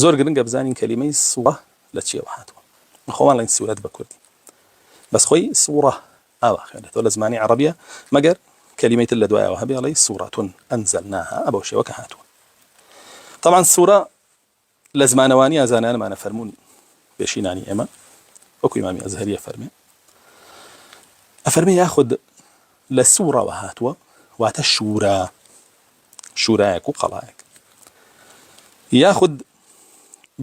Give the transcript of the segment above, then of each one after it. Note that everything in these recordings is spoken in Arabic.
زۆر گرنگە بزانین کەلیمەی سوورە لە چیەوە هاتووە. خۆمان لەین سوورەت بە کوردی بەس خۆی سوورە ئاوا خوێنێتەوە لە زمانی عەرەبیە مەگەر کەلیمەی تر لە دوایەوە هەبێ ئەڵێی سوورەتون ئەنزەلناها ئەبەو شێوە کە هاتووە. طبعا سوورە لە زمانەوانی ئازانانمانە فەرموون پێشینانی ئێمە وەکو ئیمامی ئەزهەریە فەرمێ ئەفەرمێ یاخود لە سوورەوە هاتووە واتە شورایەک و قەڵایەک، یاخود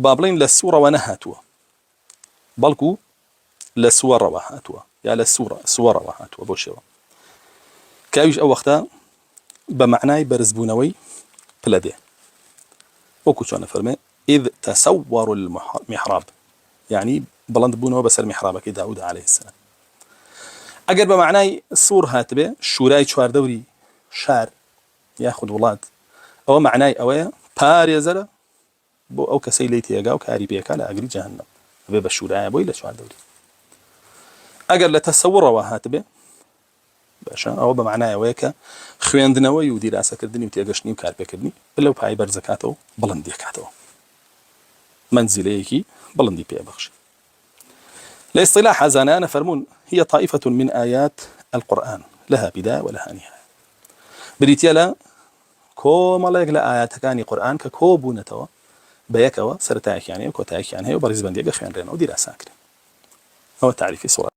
با بڵێن لە سوورەوە نەهاتووە بەڵکو لە سووەڕەوە هاتووە یا لە سووەڕەوە هاتووە بۆ شێوە کاویش ئەو وەختە بە معنای بەرزبوونەوەی پلە دێ وەکو چۆنە فەرمێ إذ تسوروا المحراب يعني بلند بوونەوە بەسەر میحرابەکەی داود عليه السلام. ئەگەر بە معنای سوور هاتبێ شورای چواردەوری شار یاخود وڵات ئەوە معنای ئەوەیە پارێزەرە بۆ ئەو کەسەی لی تێگا و کاری پێکا لە ئاگری جەهەنەم ئەبێ بە شورایە بۆی لە چواردەوری. ئەگەر لە تەسەوڕەوە هاتبێ باشە ئەوە بە معنای ئەوەیە کە خوێندنەوەی و دیراسەکردنی و تێگەشتنی و کارپێکردنی لەو پای بەرزەکاتەوە بڵندیەکاتەوە منزلەیەکی بڵندی پێبەخشی. لاصطلاح زانان فرمون هي طائفة من آيات القرآن لها بداية ولها نهاية. بريتيا لا كومالك لا آيات كاني قرآن ككوبونتوا بيكوا سرتاك يعني وكوتاك يعني وبرز بندية خيان رينا ودير أساكري هو تعريفي صورة.